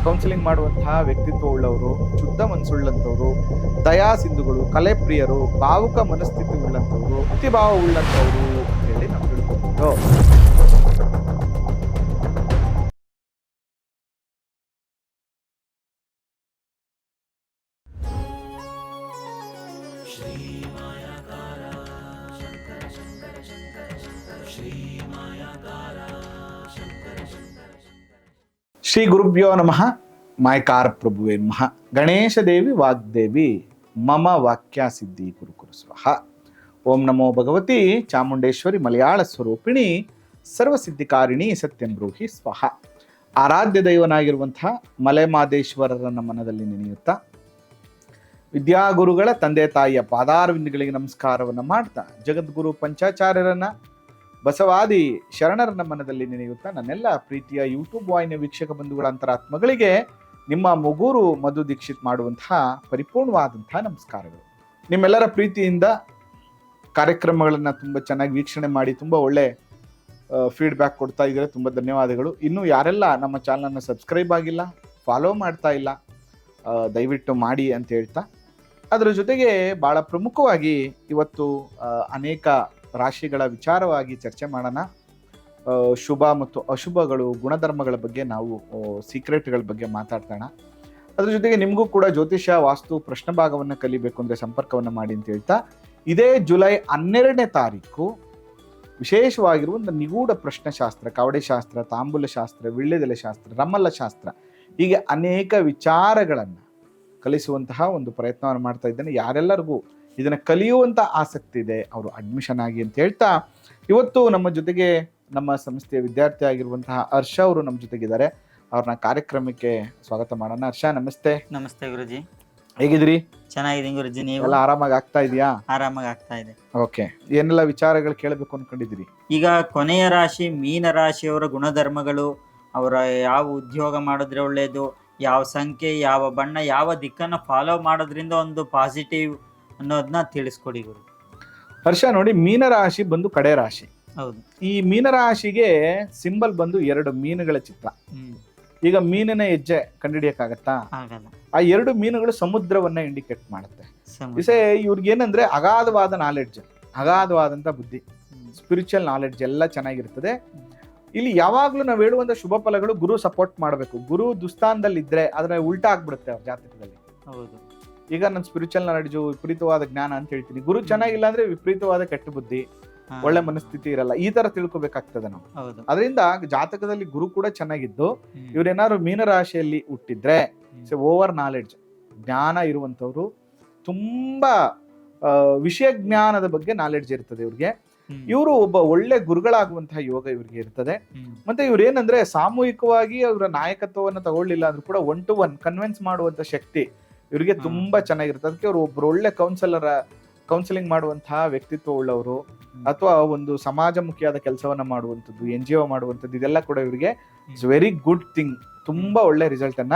Counselling ಮಾಡುವಂತಹ ವ್ಯಕ್ತಿತ್ವ ಉಳ್ಳವರು, ಶುದ್ಧ ಮನಸ್ಸುಳ್ಳಂಥವ್ರು, ದಯಾ ಸಿಂಧುಗಳು, ಕಲೆಪ್ರಿಯರು, ಭಾವುಕ ಮನಸ್ಥಿತಿ ಉಳ್ಳಂಥವ್ರು, ಭಕ್ತಿಭಾವ ಉಳ್ಳಂಥವ್ರು ಅಂತ ಹೇಳಿ ನಾವು ತಿಳ್ಕೊಬಹುದು. ಶ್ರೀ ಗುರುಭ್ಯೋ ನಮಃ. ಮಾಯಕಾರ ಪ್ರಭುವೇ ನಮಃ. ಗಣೇಶ ದೇವಿ ವಾಗ್ದೇವಿ ಮಮ ವಾಕ್ಯ ಸಿದ್ಧಿ ಕುರುಕುರು ಸ್ವಹ. ಓಂ ನಮೋ ಭಗವತಿ ಚಾಮುಂಡೇಶ್ವರಿ ಮಲಯಾಳ ಸ್ವರೂಪಿಣಿ ಸರ್ವಸಿದ್ಧಿಕಾರಿಣಿ ಸತ್ಯಂ ಬ್ರೂಹಿ ಸ್ವಹ. ಆರಾಧ್ಯ ದೈವನಾಗಿರುವಂತಹ ಮಲೆಮಾದೇಶ್ವರರನ್ನ ಮನದಲ್ಲಿ ನೆನೆಯುತ್ತಾ ವಿದ್ಯಾಗುರುಗಳ ತಂದೆ ತಾಯಿಯ ಪಾದಾರವಿಂದಗಳಿಗೆ ನಮಸ್ಕಾರವನ್ನು ಮಾಡ್ತಾ ಜಗದ್ಗುರು ಪಂಚಾಚಾರ್ಯರನ್ನ ಬಸವಾದಿ ಶರಣರನ್ನ ಮನದಲ್ಲಿ ನೆನೆಯುತ್ತಾ ನನ್ನೆಲ್ಲ ಪ್ರೀತಿಯ ಯೂಟ್ಯೂಬ್ ವಾಹಿನಿಯ ವೀಕ್ಷಕ ಬಂಧುಗಳ ಅಂತರಾತ್ಮಗಳಿಗೆ ನಿಮ್ಮ ಮುಗೂರು ಮಧು ದೀಕ್ಷಿತ್ ಮಾಡುವಂತಹ ಪರಿಪೂರ್ಣವಾದಂತಹ ನಮಸ್ಕಾರಗಳು. ನಿಮ್ಮೆಲ್ಲರ ಪ್ರೀತಿಯಿಂದ ಕಾರ್ಯಕ್ರಮಗಳನ್ನು ತುಂಬ ಚೆನ್ನಾಗಿ ವೀಕ್ಷಣೆ ಮಾಡಿ ತುಂಬ ಒಳ್ಳೆ ಫೀಡ್ಬ್ಯಾಕ್ ಕೊಡ್ತಾ ಇದ್ದಾರೆ. ತುಂಬ ಧನ್ಯವಾದಗಳು. ಇನ್ನು ಯಾರೆಲ್ಲ ನಮ್ಮ ಚಾನಲನ್ನು ಸಬ್ಸ್ಕ್ರೈಬ್ ಆಗಿಲ್ಲ, ಫಾಲೋ ಮಾಡ್ತಾ ಇಲ್ಲ, ದಯವಿಟ್ಟು ಮಾಡಿ ಅಂತ ಹೇಳ್ತಾ, ಅದರ ಜೊತೆಗೆ ಭಾಳ ಪ್ರಮುಖವಾಗಿ ಇವತ್ತು ಅನೇಕ ರಾಶಿಗಳ ವಿಚಾರವಾಗಿ ಚರ್ಚೆ ಮಾಡೋಣ. ಶುಭ ಮತ್ತು ಅಶುಭಗಳು, ಗುಣಧರ್ಮಗಳ ಬಗ್ಗೆ ನಾವು ಸೀಕ್ರೆಟ್ಗಳ ಬಗ್ಗೆ ಮಾತಾಡ್ತಾಣ. ಅದ್ರ ಜೊತೆಗೆ ನಿಮಗೂ ಕೂಡ ಜ್ಯೋತಿಷ್ಯ ವಾಸ್ತು ಪ್ರಶ್ನೆ ಭಾಗವನ್ನು ಕಲಿಬೇಕು ಅಂದರೆ ಸಂಪರ್ಕವನ್ನು ಮಾಡಿ ಅಂತ ಹೇಳ್ತಾ, ಇದೇ ಜುಲೈ 12ನೇ ತಾರೀಕು ವಿಶೇಷವಾಗಿರುವ ಒಂದು ನಿಗೂಢ ಪ್ರಶ್ನೆಶಾಸ್ತ್ರ, ಕವಡೆ ಶಾಸ್ತ್ರ, ತಾಂಬೂಲ ಶಾಸ್ತ್ರ, ವೀಳ್ಯದೆಲೆ ಶಾಸ್ತ್ರ, ರಮಲ್ಲ ಶಾಸ್ತ್ರ, ಹೀಗೆ ಅನೇಕ ವಿಚಾರಗಳನ್ನು ಕಲಿಸುವಂತಹ ಒಂದು ಪ್ರಯತ್ನವನ್ನು ಮಾಡ್ತಾ ಇದ್ದೇನೆ. ಯಾರೆಲ್ಲರಿಗೂ ಇದನ್ನು ಕಲಿಯುವಂಥ ಆಸಕ್ತಿ ಇದೆ ಅವರು ಅಡ್ಮಿಷನ್ ಆಗಿ ಅಂತ ಹೇಳ್ತಾ, ಇವತ್ತು ನಮ್ಮ ಜೊತೆಗೆ ನಮ್ಮ ಸಂಸ್ಥೆಯ ವಿದ್ಯಾರ್ಥಿ ಆಗಿರುವಂತಹ ಹರ್ಷ ಅವರು ನಮ್ಮ ಜೊತೆಗಿದ್ದಾರೆ. ಅವ್ರನ್ನ ಕಾರ್ಯಕ್ರಮಕ್ಕೆ ಸ್ವಾಗತ ಮಾಡೋಣ. ಹರ್ಷ, ನಮಸ್ತೆ. ನಮಸ್ತೆ ಗುರುಜಿ, ಹೇಗಿದ್ರಿ? ಚೆನ್ನಾಗಿದ್ದೀನಿ ಗುರುಜಿ. ನೀವು ಎಲ್ಲ ಆರಾಮಾಗಿ ಆಗ್ತಾ ಇದೆಯಾ? ಆರಾಮಾಗಿ ಆಗ್ತಾ ಇದೆ. ಓಕೆ, ಏನೆಲ್ಲ ವಿಚಾರಗಳು ಕೇಳಬೇಕು ಅನ್ಕೊಂಡಿದ್ದೀರಿ? ಈಗ ಕೊನೆಯ ರಾಶಿ ಮೀನ ರಾಶಿಯವರ ಗುಣಧರ್ಮಗಳು, ಅವರ ಯಾವ ಉದ್ಯೋಗ ಮಾಡಿದ್ರೆ ಒಳ್ಳೆಯದು, ಯಾವ ಸಂಖ್ಯೆ, ಯಾವ ಬಣ್ಣ, ಯಾವ ದಿಕ್ಕನ್ನು ಫಾಲೋ ಮಾಡೋದ್ರಿಂದ ಒಂದು ಪಾಸಿಟಿವ್ ಅನ್ನೋದನ್ನ ತಿಳಿಸ್ಕೊಡಿ ಗುರು. ಹರ್ಷ ನೋಡಿ, ಮೀನರಾಶಿ ಬಂದು ಕಡೆ ರಾಶಿ. ಹೌದು. ಈ ಮೀನರಾಶಿಗೆ ಸಿಂಬಲ್ ಬಂದು 2 ಮೀನುಗಳ ಚಿತ್ರ. ಈಗ ಮೀನಿನ ಹೆಜ್ಜೆ ಕಂಡುಹಿಡಿಯಕ್ಕಾಗತ್ತಾ? ಆಗಲ್ಲ. ಆ 2 ಮೀನುಗಳು ಸಮುದ್ರವನ್ನ ಇಂಡಿಕೇಟ್ ಮಾಡುತ್ತೆ. ಇವ್ರಿಗೆ ಏನಂದ್ರೆ ಅಗಾಧವಾದ ನಾಲೆಡ್ಜ್, ಅಗಾಧವಾದಂತ ಬುದ್ಧಿ, ಸ್ಪಿರಿಚುವಲ್ ನಾಲೆಡ್ಜ್ ಎಲ್ಲ ಚೆನ್ನಾಗಿರ್ತದೆ. ಇಲ್ಲಿ ಯಾವಾಗ್ಲೂ ನಾವು ಹೇಳುವಂತ ಶುಭ ಫಲಗಳು ಗುರು ಸಪೋರ್ಟ್ ಮಾಡಬೇಕು. ಗುರು ದುಸ್ಥಾನದಲ್ಲಿ ಇದ್ರೆ ಅದನ್ನ ಉಲ್ಟಾ ಆಗ್ಬಿಡುತ್ತೆ ಅವ್ರ ಜಾತಕದಲ್ಲಿ. ಹೌದು. ಈಗ ನನ್ನ ಸ್ಪಿರಿಚುವಲ್ ನಾಲೆಡ್ಜು, ವಿಪರೀತವಾದ ಜ್ಞಾನ ಅಂತ ಹೇಳ್ತೀನಿ. ಗುರು ಚೆನ್ನಾಗಿಲ್ಲ ಅಂದ್ರೆ ವಿಪರೀತವಾದ ಕೆಟ್ಟ ಬುದ್ಧಿ, ಒಳ್ಳೆ ಮನಸ್ಥಿತಿ ಇರಲ್ಲ. ಈ ತರ ತಿಳ್ಕೊಬೇಕಾಗ್ತದೆ ನಾವು. ಅದರಿಂದ ಜಾತಕದಲ್ಲಿ ಗುರು ಕೂಡ ಚೆನ್ನಾಗಿದ್ದು, ಇವ್ರೇನಾದ್ರು ಮೀನರಾಶಿಯಲ್ಲಿ ಹುಟ್ಟಿದ್ರೆ ಓವರ್ ನಾಲೆಡ್ಜ್, ಜ್ಞಾನ ಇರುವಂತವ್ರು, ತುಂಬಾ ವಿಷಯ ಜ್ಞಾನದ ಬಗ್ಗೆ ನಾಲೆಡ್ಜ್ ಇರ್ತದೆ ಇವ್ರಿಗೆ. ಇವರು ಒಬ್ಬ ಒಳ್ಳೆ ಗುರುಗಳಾಗುವಂತಹ ಯೋಗ ಇವ್ರಿಗೆ ಇರ್ತದೆ. ಮತ್ತೆ ಇವ್ರೇನಂದ್ರೆ ಸಾಮೂಹಿಕವಾಗಿ ಅವರ ನಾಯಕತ್ವವನ್ನು ತಗೊಳ್ಳಿಲ್ಲ ಅಂದ್ರೂ ಕೂಡ 1 to 1 ಕನ್ವಿನ್ಸ್ ಮಾಡುವಂತ ಶಕ್ತಿ ಇವ್ರಿಗೆ ತುಂಬಾ ಚೆನ್ನಾಗಿರುತ್ತೆ. ಅದಕ್ಕೆ ಅವರು ಒಬ್ರು ಒಳ್ಳೆ ಕೌನ್ಸಿಲಿಂಗ್ ಮಾಡುವಂತಹ ವ್ಯಕ್ತಿತ್ವ ಉಳ್ಳವರು, ಅಥವಾ ಒಂದು ಸಮಾಜಮುಖಿಯಾದ ಕೆಲಸವನ್ನ ಮಾಡುವಂಥದ್ದು, NGO ಮಾಡುವಂಥದ್ದು, ಇದೆಲ್ಲ ಕೂಡ ಇವರಿಗೆ ಇಟ್ಸ್ ವೆರಿ ಗುಡ್ ಥಿಂಗ್. ತುಂಬಾ ಒಳ್ಳೆ ರಿಸಲ್ಟ್ ಅನ್ನ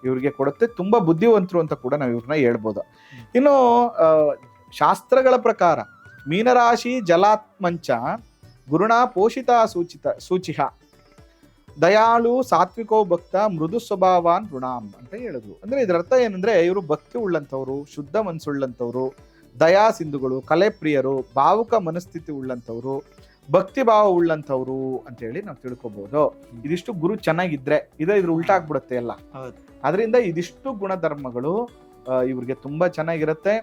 ಇವ್ರಿಗೆ ಕೊಡುತ್ತೆ. ತುಂಬಾ ಬುದ್ಧಿವಂತರು ಅಂತ ಕೂಡ ನಾವು ಇವ್ರನ್ನ ಹೇಳ್ಬೋದು. ಇನ್ನು ಶಾಸ್ತ್ರಗಳ ಪ್ರಕಾರ ಮೀನರಾಶಿ ಜಲಾತ್ಮಂಚ ಗುರುಣ ಪೋಷಿತ ಸೂಚಿಹ ದಯಾಳು ಸಾತ್ವಿಕೋ ಭಕ್ತ ಮೃದು ಸ್ವಭಾವಾನ್ ಋಣಾಮ್ ಅಂತ ಹೇಳಿದ್ರು. ಅಂದ್ರೆ ಇದರ ಅರ್ಥ ಏನಂದ್ರೆ, ಇವರು ಭಕ್ತಿ ಉಳ್ಳಂಥವ್ರು, ಶುದ್ಧ ಮನಸ್ಸುಳ್ಳಂಥವ್ರು, ದಯಾ ಸಿಂಧುಗಳು, ಕಲೆಪ್ರಿಯರು, ಭಾವುಕ ಮನಸ್ಥಿತಿ ಉಳ್ಳಂಥವ್ರು, ಭಕ್ತಿ ಭಾವ ಉಳ್ಳಂಥವ್ರು ಅಂತ ಹೇಳಿ ನಾವು ತಿಳ್ಕೊಬಹುದು. ಇದಿಷ್ಟು ಗುರು ಚೆನ್ನಾಗಿದ್ರೆ ಇದ್ರ ಉಲ್ಟಾ ಆಗ್ಬಿಡುತ್ತೆ ಎಲ್ಲ. ಅದರಿಂದ ಇದಿಷ್ಟು ಗುಣಧರ್ಮಗಳು ಇವ್ರಿಗೆ ತುಂಬಾ ಚೆನ್ನಾಗಿರುತ್ತೆ.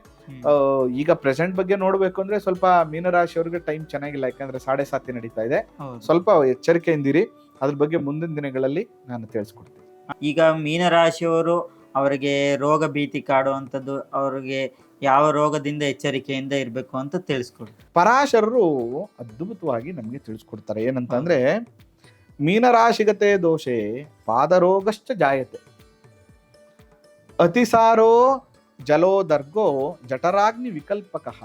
ಈಗ ಪ್ರೆಸೆಂಟ್ ಬಗ್ಗೆ ನೋಡ್ಬೇಕು ಅಂದ್ರೆ ಸ್ವಲ್ಪ ಮೀನರಾಶಿಯವ್ರಿಗೆ ಟೈಮ್ ಚೆನ್ನಾಗಿಲ್ಲ, ಯಾಕಂದ್ರೆ 7:30 ನಡೀತಾ ಇದೆ. ಸ್ವಲ್ಪ ಎಚ್ಚರಿಕೆಯಿಂದಿರಿ. ಅದ್ರ ಬಗ್ಗೆ ಮುಂದಿನ ದಿನಗಳಲ್ಲಿ ನಾನು ತಿಳಿಸ್ಕೊಡ್ತೀನಿ. ಈಗ ಮೀನರಾಶಿಯವರು ಅವರಿಗೆ ರೋಗ ಭೀತಿ ಕಾಡುವಂಥದ್ದು, ಅವರಿಗೆ ಯಾವ ರೋಗದಿಂದ ಎಚ್ಚರಿಕೆಯಿಂದ ಇರಬೇಕು ಅಂತ ತಿಳಿಸ್ಕೊಡಿ. ಪರಾಶರರು ಅದ್ಭುತವಾಗಿ ನಮಗೆ ತಿಳಿಸ್ಕೊಡ್ತಾರೆ. ಏನಂತಂದ್ರೆ, ಮೀನರಾಶಿಗತೆ ದೋಷೆ ಪಾದರೋಗಶ್ಚ ಜಾಯತೆ ಅತಿಸಾರೋ ಜಲೋದರ್ಗೋ ಜಠರಾಗ್ನಿ ವಿಕಲ್ಪಕಃ.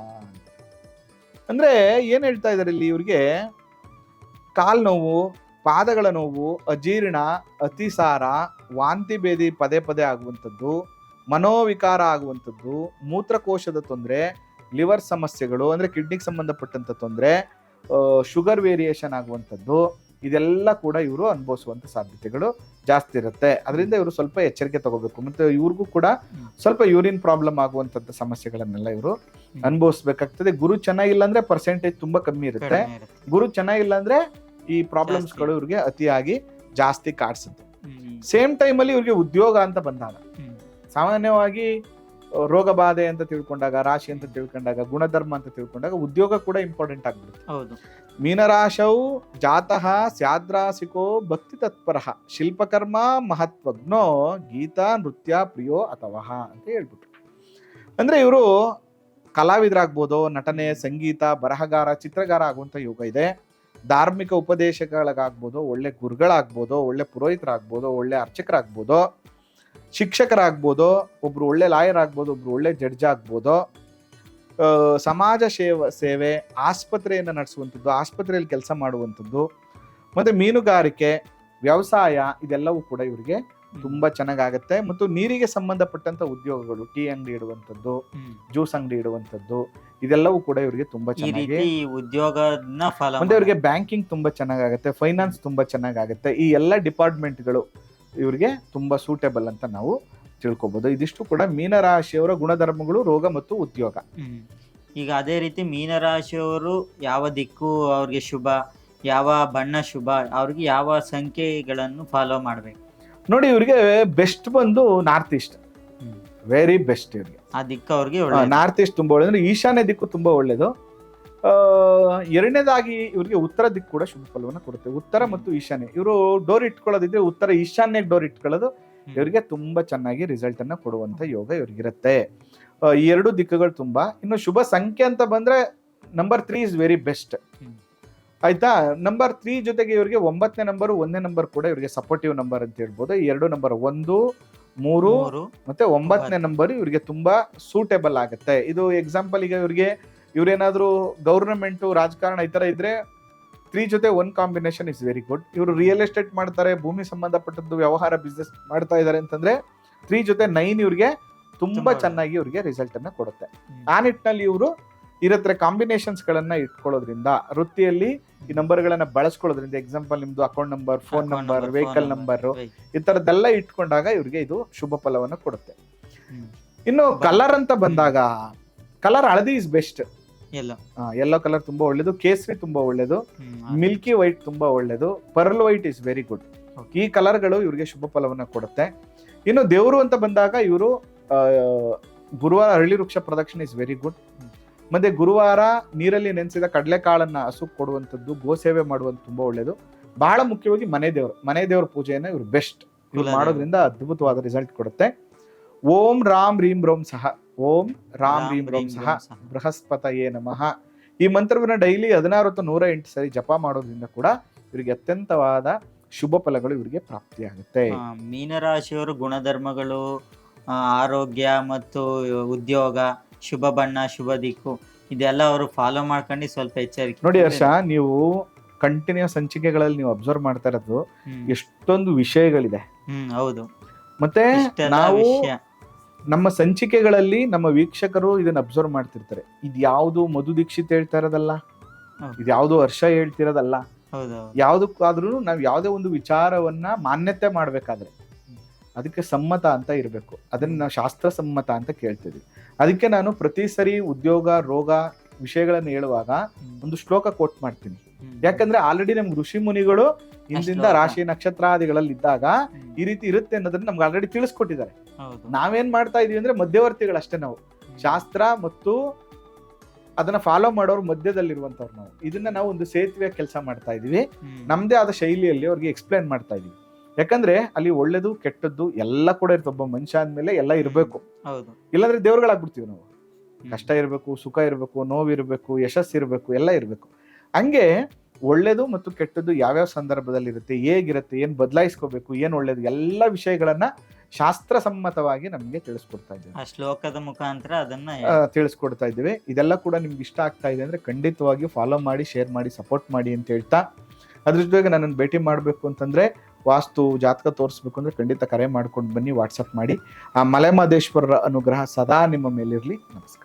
ಅಂದ್ರೆ ಏನ್ ಹೇಳ್ತಾ ಇದಾರೆ ಇಲ್ಲಿ, ಇವ್ರಿಗೆ ಕಾಲ್ ನೋವು, ಪಾದಗಳ ನೋವು, ಅಜೀರ್ಣ, ಅತಿಸಾರ, ವಾಂತಿ ಭೇದಿ ಪದೇ ಪದೇ ಆಗುವಂಥದ್ದು, ಮನೋವಿಕಾರ ಆಗುವಂಥದ್ದು, ಮೂತ್ರಕೋಶದ ತೊಂದರೆ, ಲಿವರ್ ಸಮಸ್ಯೆಗಳು ಅಂದ್ರೆ ಕಿಡ್ನಿಗೆ ಸಂಬಂಧಪಟ್ಟಂತ ತೊಂದರೆ, ಶುಗರ್ ವೇರಿಯೇಷನ್ ಆಗುವಂಥದ್ದು, ಇದೆಲ್ಲ ಕೂಡ ಇವರು ಅನುಭವಿಸುವಂತ ಸಾಧ್ಯತೆಗಳು ಜಾಸ್ತಿ ಇರುತ್ತೆ. ಅದರಿಂದ ಇವರು ಸ್ವಲ್ಪ ಎಚ್ಚರಿಕೆ ತಗೋಬೇಕು. ಮತ್ತೆ ಇವ್ರಿಗೂ ಕೂಡ ಸ್ವಲ್ಪ ಯೂರಿನ್ ಪ್ರಾಬ್ಲಮ್ ಆಗುವಂತದ್ದು ಸಮಸ್ಯೆಗಳನ್ನೆಲ್ಲ ಇವರು ಅನುಭವಿಸ್ಬೇಕಾಗ್ತದೆ. ಗುರು ಚೆನ್ನಾಗಿಲ್ಲ ಅಂದ್ರೆ ಪರ್ಸೆಂಟೇಜ್ ತುಂಬಾ ಕಮ್ಮಿ ಇರುತ್ತೆ. ಗುರು ಚೆನ್ನಾಗಿಲ್ಲ ಅಂದ್ರೆ ಈ ಪ್ರಾಬ್ಲಮ್ಸ್ಗಳು ಇವ್ರಿಗೆ ಅತಿಯಾಗಿ ಜಾಸ್ತಿ ಕಾಡ್ಸುತ್ತೆ. ಸೇಮ್ ಟೈಮಲ್ಲಿ ಇವ್ರಿಗೆ ಉದ್ಯೋಗ ಅಂತ ಬಂದಾಗ ಸಾಮಾನ್ಯವಾಗಿ ರೋಗ ಬಾಧೆ ಅಂತ ತಿಳ್ಕೊಂಡಾಗ, ರಾಶಿ ಅಂತ ತಿಳ್ಕೊಂಡಾಗ, ಗುಣಧರ್ಮ ಅಂತ ತಿಳ್ಕೊಂಡಾಗ ಉದ್ಯೋಗ ಕೂಡ ಇಂಪಾರ್ಟೆಂಟ್ ಆಗ್ಬಿಡುತ್ತೆ. ಮೀನರಾಶವು ಜಾತಃ ಸ್ಯಾದ್ರಾಸಿಕೋ ಭಕ್ತಿ ತತ್ಪರ ಶಿಲ್ಪಕರ್ಮ ಮಹತ್ವಜ್ಞೋ ಗೀತಾ ನೃತ್ಯ ಪ್ರಿಯೋ ಅಥವಾ ಅಂತ ಹೇಳ್ಬಿಟ್ರು. ಅಂದ್ರೆ ಇವರು ಕಲಾವಿದರಾಗ್ಬೋದು, ನಟನೆ, ಸಂಗೀತ, ಬರಹಗಾರ, ಚಿತ್ರಗಾರ ಆಗುವಂತ ಯೋಗ ಇದೆ. ಧಾರ್ಮಿಕ ಉಪದೇಶಗಳಾಗ್ಬೋದು, ಒಳ್ಳೆ ಗುರುಗಳಾಗ್ಬೋದು, ಒಳ್ಳೆ ಪುರೋಹಿತರಾಗ್ಬೋದು, ಒಳ್ಳೆ ಅರ್ಚಕರಾಗ್ಬೋದು, ಶಿಕ್ಷಕರಾಗ್ಬೋದು, ಒಬ್ರು ಒಳ್ಳೆ ಲಾಯರ್ ಆಗ್ಬೋದು, ಒಬ್ರು ಒಳ್ಳೆ ಜಡ್ಜ್ ಆಗ್ಬೋದು, ಸಮಾಜ ಸೇವೆ, ಆಸ್ಪತ್ರೆಯನ್ನು ನಡೆಸುವಂಥದ್ದು, ಆಸ್ಪತ್ರೆಯಲ್ಲಿ ಕೆಲಸ ಮಾಡುವಂಥದ್ದು, ಮತ್ತೆ ಮೀನುಗಾರಿಕೆ, ವ್ಯವಸಾಯ, ಇದೆಲ್ಲವೂ ಕೂಡ ಇವರಿಗೆ ತುಂಬಾ ಚೆನ್ನಾಗಾಗತ್ತೆ. ಮತ್ತು ನೀರಿಗೆ ಸಂಬಂಧಪಟ್ಟಂತ ಉದ್ಯೋಗಗಳು, ಟೀ ಅಂಗಡಿ ಇಡುವಂಥದ್ದು, ಜ್ಯೂಸ್ ಅಂಗಡಿ ಇಡುವಂಥದ್ದು, ಇದೆಲ್ಲವೂ ಕೂಡ ಇವರಿಗೆ ತುಂಬಾ ಚೆನ್ನಾಗಿ ಮತ್ತೆ ಇವರಿಗೆ ಬ್ಯಾಂಕಿಂಗ್ ತುಂಬಾ ಚೆನ್ನಾಗಾಗತ್ತೆ, ಫೈನಾನ್ಸ್ ತುಂಬಾ ಚೆನ್ನಾಗಾಗತ್ತೆ. ಈ ಎಲ್ಲ ಡಿಪಾರ್ಟ್ಮೆಂಟ್ಗಳು ಇವರಿಗೆ ತುಂಬಾ ಸೂಟೇಬಲ್ ಅಂತ ನಾವು ತಿಳ್ಕೊಬಹುದು. ಇದಿಷ್ಟು ಕೂಡ ಮೀನರಾಶಿಯವರ ಗುಣಧರ್ಮಗಳು, ರೋಗ ಮತ್ತು ಉದ್ಯೋಗ. ಈಗ ಅದೇ ರೀತಿ ಮೀನರಾಶಿಯವರು ಯಾವ ದಿಕ್ಕು ಅವ್ರಿಗೆ ಶುಭ, ಯಾವ ಬಣ್ಣ ಶುಭ, ಅವ್ರಿಗೆ ಯಾವ ಸಂಖ್ಯೆಗಳನ್ನು ಫಾಲೋ ಮಾಡ್ಬೇಕು? ನೋಡಿ, ಇವರಿಗೆ ಬೆಸ್ಟ್ ಬಂದು ನಾರ್ತ್ ಈಸ್ಟ್, ವೆರಿ ಬೆಸ್ಟ್. ಇವ್ರಿಗೆ ಆ ದಿಕ್ಕು ಅವ್ರಿಗೆ ನಾರ್ತ್ ಈಸ್ಟ್ ತುಂಬಾ ಒಳ್ಳೇದು. ಈಶಾನ್ಯ ದಿಕ್ಕು ತುಂಬಾ ಒಳ್ಳೇದು. ಎರಡನೇದಾಗಿ ಇವರಿಗೆ ಉತ್ತರ ದಿಕ್ಕು ಕೂಡ ಶುಭ ಫಲವನ್ನು ಕೊಡುತ್ತೆ. ಉತ್ತರ ಮತ್ತು ಈಶಾನ್ಯ, ಇವರು ಡೋರ್ ಇಟ್ಕೊಳ್ಳೋದಿದ್ರೆ ಉತ್ತರ ಈಶಾನ್ಯ ಡೋರ್ ಇಟ್ಕೊಳ್ಳೋದು ಇವರಿಗೆ ತುಂಬಾ ಚೆನ್ನಾಗಿ ರಿಸಲ್ಟ್ ಅನ್ನ ಕೊಡುವಂತ ಯೋಗ ಇವ್ರಿಗಿರುತ್ತೆ. ಈ ಎರಡು ದಿಕ್ಕುಗಳು ತುಂಬಾ. ಇನ್ನು ಶುಭ ಸಂಖ್ಯೆ ಅಂತ ಬಂದ್ರೆ ನಂಬರ್ 3 ಇಸ್ ವೆರಿ ಬೆಸ್ಟ್. ಆಯ್ತಾ? ನಂಬರ್ 3 ಜೊತೆಗೆ ಇವರಿಗೆ 9ನೇ ನಂಬರ್, 1ನೇ ನಂಬರ್ ಕೂಡ ಇವರಿಗೆ ಸಪೋರ್ಟಿವ್ ನಂಬರ್ ಅಂತ ಹೇಳ್ಬೋದು. ಈ ಎರಡು ನಂಬರ್ 1, 3 ಮತ್ತೆ 9ನೇ ನಂಬರ್ ಇವರಿಗೆ ತುಂಬಾ ಸೂಟೇಬಲ್ ಆಗುತ್ತೆ. ಇದು ಎಕ್ಸಾಂಪಲ್, ಈಗ ಇವ್ರೇನಾದ್ರೂ ಗವರ್ನಮೆಂಟ್, ರಾಜಕಾರಣ ಈ ತರ ಇದ್ರೆ 3 ಜೊತೆ 1 ಕಾಂಬಿನೇಷನ್ ಇಸ್ ವೆರಿ ಗುಡ್. ಇವರು ರಿಯಲ್ ಎಸ್ಟೇಟ್ ಮಾಡ್ತಾರೆ, ಭೂಮಿ ಸಂಬಂಧಪಟ್ಟದ್ದು ವ್ಯವಹಾರ ಬಿಸ್ನೆಸ್ ಮಾಡ್ತಾ ಇದಾರೆ ಅಂತಂದ್ರೆ 3 ಜೊತೆ 9 ಇವ್ರಿಗೆ ತುಂಬಾ ಚೆನ್ನಾಗಿ ಇವ್ರಿಗೆ ರಿಸಲ್ಟ್ ಅನ್ನ ಕೊಡುತ್ತೆ. ಆ ನಿಟ್ಟಿನಲ್ಲಿ ಇವರು ಇರತ್ರ ಕಾಂಬಿನೇಷನ್ಸ್ ಗಳನ್ನ ಇಟ್ಕೊಳ್ಳೋದ್ರಿಂದ, ವೃತ್ತಿಯಲ್ಲಿ ಈ ನಂಬರ್ ಗಳನ್ನ ಬಳಸ್ಕೊಳ್ಳೋದ್ರಿಂದ, ಎಕ್ಸಾಂಪಲ್ ನಿಮ್ದು account number, phone number, vehicle number, ಈ ತರದ್ದೆಲ್ಲ ಇಟ್ಕೊಂಡಾಗ ಇವ್ರಿಗೆ ಇದು ಶುಭ ಫಲವನ್ನು ಕೊಡುತ್ತೆ. ಇನ್ನು ಕಲರ್ ಅಂತ ಬಂದಾಗ, ಕಲರ್ ಹಳದಿ ಇಸ್ ಬೆಸ್ಟ್. ಯೆಲ್ಲೋ ಕಲರ್ ತುಂಬಾ ಒಳ್ಳೇದು, ಕೇಸರಿ ತುಂಬಾ ಒಳ್ಳೇದು, ಮಿಲ್ಕಿ ವೈಟ್ ತುಂಬಾ ಒಳ್ಳೇದು, pearl white is very good. ಈ ಕಲರ್ಗಳು ಇವ್ರಿಗೆ ಶುಭ ಫಲವನ್ನ ಕೊಡುತ್ತೆ. ಇನ್ನು ದೇವರು ಅಂತ ಬಂದಾಗ ಇವರು ಗುರುವಾರ ಅರಳಿ ವೃಕ್ಷ ಪ್ರದಕ್ಷಿಣೆ ಇಸ್ ವೆರಿ ಗುಡ್. ಮತ್ತೆ ಗುರುವಾರ ನೀರಲ್ಲಿ ನೆನೆಸಿದ ಕಡಲೆಕಾಳನ್ನ ಹಸು ಕೊಡುವಂಥದ್ದು, ಗೋಸೇವೆ ಮಾಡುವಂತ ತುಂಬಾ ಒಳ್ಳೇದು. ಬಹಳ ಮುಖ್ಯವಾಗಿ ಮನೆ ದೇವರ ಪೂಜೆಯನ್ನ ಇವ್ರು ಬೆಸ್ಟ್. ಇವ್ರು ಮಾಡೋದ್ರಿಂದ ಅದ್ಭುತವಾದ ರಿಸಲ್ಟ್ ಕೊಡುತ್ತೆ. ಓಂ ರಾಮ್ ರೀಂ ರೋಂ ಸಹ, ಓಂ ರಾಮ್ ರೀಂ ರೋಂ ಸಹ ಬೃಹಸ್ಪತಯೇ ನಮಃ. ಈ ಮಂತ್ರವನ್ನ ಡೈಲಿ 16 ಅಥವಾ 108 ಸರಿ ಜಪ ಮಾಡೋದ್ರಿಂದ ಕೂಡ ಇವರಿಗೆ ಅತ್ಯಂತವಾದ ಶುಭ ಫಲಗಳು ಇವರಿಗೆ ಪ್ರಾಪ್ತಿಯಾಗುತ್ತೆ. ಮೀನರಾಶಿಯವರು ಗುಣಧರ್ಮಗಳು, ಆರೋಗ್ಯ ಮತ್ತು ಉದ್ಯೋಗ, ಶುಭ ಬಣ್ಣ, ಶುಭ ದಿಕ್ಕು, ಇದೆಲ್ಲ ಅವರು ಫಾಲೋ ಮಾಡ್ಕೊಂಡು ಸ್ವಲ್ಪ ಎಚ್ಚರಿಕೆ ನೋಡಿ. ಹರ್ಷ, ನೀವು ಕಂಟಿನ್ಯೂಸ್ ಸಂಚಿಕೆಗಳಲ್ಲಿ ನೀವು ಅಬ್ಸರ್ವ್ ಮಾಡ್ತಾ ಇರೋದು ಎಷ್ಟೊಂದು ವಿಷಯಗಳಿದೆ. ಹೌದು. ಮತ್ತೆ ನಾವು ನಮ್ಮ ಸಂಚಿಕೆಗಳಲ್ಲಿ ನಮ್ಮ ವೀಕ್ಷಕರು ಇದನ್ನ ಅಬ್ಸರ್ವ್ ಮಾಡ್ತಿರ್ತಾರೆ. ಇದು ಯಾವುದು ಮಧು ದೀಕ್ಷಿತ್ ಹೇಳ್ತಾ ಇರೋದಲ್ಲ, ಇದು ಯಾವುದು ಹರ್ಷ ಹೇಳ್ತಿರೋದಲ್ಲ. ಯಾವ್ದಕ್ಕಾದ್ರೂ ನಾವ್ ಯಾವ್ದೇ ಒಂದು ವಿಚಾರವನ್ನ ಮಾನ್ಯತೆ ಮಾಡ್ಬೇಕಾದ್ರೆ ಅದಕ್ಕೆ ಸಮ್ಮತ ಅಂತ ಇರ್ಬೇಕು. ಅದನ್ನ ನಾವು ಶಾಸ್ತ್ರ ಸಮ್ಮತ ಅಂತ ಕೇಳ್ತೀವಿ. ಅದಕ್ಕೆ ನಾನು ಪ್ರತಿ ಸರಿ ಉದ್ಯೋಗ, ರೋಗ ವಿಷಯಗಳನ್ನ ಹೇಳುವಾಗ ಒಂದು ಶ್ಲೋಕ ಕೋಟ್ ಮಾಡ್ತೀನಿ. ಯಾಕಂದ್ರೆ ಆಲ್ರೆಡಿ ನಮ್ಗೆ ಋಷಿ ಮುನಿಗಳು ಹಿಂದಿಂದ ರಾಶಿ ನಕ್ಷತ್ರಾದಿಗಳಲ್ಲಿ ಇದ್ದಾಗ ಈ ರೀತಿ ಇರುತ್ತೆ ಅನ್ನೋದನ್ನ ನಮ್ಗೆ ಆಲ್ರೆಡಿ ತಿಳಿಸ್ಕೊಟ್ಟಿದ್ದಾರೆ. ನಾವೇನ್ ಮಾಡ್ತಾ ಇದೀವಿ ಅಂದ್ರೆ ಮಧ್ಯವರ್ತಿಗಳಷ್ಟೇ. ನಾವು ಶಾಸ್ತ್ರ ಮತ್ತು ಅದನ್ನ ಫಾಲೋ ಮಾಡೋರು ಮಧ್ಯದಲ್ಲಿರುವಂತವ್ರು. ಇದನ್ನ ನಾವು ಒಂದು ಸೇತುವೆ ಕೆಲಸ ಮಾಡ್ತಾ ಇದೀವಿ. ನಮ್ದೇ ಆದ ಶೈಲಿಯಲ್ಲಿ ಅವ್ರಿಗೆ ಎಕ್ಸ್ಪ್ಲೈನ್ ಮಾಡ್ತಾ ಇದೀವಿ. ಯಾಕಂದ್ರೆ ಅಲ್ಲಿ ಒಳ್ಳೇದು ಕೆಟ್ಟದ್ದು ಎಲ್ಲ ಕೂಡ ಇರುತ್ತೆ. ಒಬ್ಬ ಮನುಷ್ಯ ಅಂದ್ಮೇಲೆ ಎಲ್ಲ ಇರ್ಬೇಕು, ಇಲ್ಲಾಂದ್ರೆ ದೇವ್ರುಗಳಾಗ್ಬಿಡ್ತೀವಿ ನಾವು. ಕಷ್ಟ ಇರ್ಬೇಕು, ಸುಖ ಇರ್ಬೇಕು, ನೋವಿರ್ಬೇಕು, ಯಶಸ್ಸಿರ್ಬೇಕು, ಎಲ್ಲ ಇರ್ಬೇಕು. ಹಂಗೆ ಒಳ್ಳೇದು ಮತ್ತು ಕೆಟ್ಟದ್ದು ಯಾವ್ಯಾವ ಸಂದರ್ಭದಲ್ಲಿ ಇರುತ್ತೆ, ಹೇಗಿರುತ್ತೆ, ಏನ್ ಬದಲಾಯಿಸ್ಕೋಬೇಕು, ಏನ್ ಒಳ್ಳೇದು, ಎಲ್ಲ ವಿಷಯಗಳನ್ನ ಶಾಸ್ತ್ರ ಸಮ್ಮತವಾಗಿ ನಮ್ಗೆ ತಿಳಿಸ್ಕೊಡ್ತಾ ಇದ್ದೀವಿ. ಆ ಶ್ಲೋಕದ ಮುಖಾಂತರ ಅದನ್ನ ತಿಳಿಸ್ಕೊಡ್ತಾ ಇದ್ದೀವಿ. ಇದೆಲ್ಲ ಕೂಡ ನಿಮ್ಗೆ ಇಷ್ಟ ಆಗ್ತಾ ಇದೆ ಅಂದ್ರೆ ಖಂಡಿತವಾಗಿ ಫಾಲೋ ಮಾಡಿ, ಶೇರ್ ಮಾಡಿ, ಸಪೋರ್ಟ್ ಮಾಡಿ ಅಂತ ಹೇಳ್ತಾ, ಅದ್ರ ಜೊತೆಗೆ ನನ್ನನ್ನು ಭೇಟಿ ಮಾಡಬೇಕು ಅಂತಂದ್ರೆ, ವಾಸ್ತು ಜಾತಕ ತೋರಿಸ್ಬೇಕು ಅಂದ್ರೆ ಖಂಡಿತ ಕರೆ ಮಾಡ್ಕೊಂಡು ಬನ್ನಿ, ವಾಟ್ಸಪ್ ಮಾಡಿ. ಆ ಮಲೆಮಹದೇಶ್ವರರ ಅನುಗ್ರಹ ಸದಾ ನಿಮ್ಮ ಮೇಲಿರಲಿ. ನಮಸ್ಕಾರ.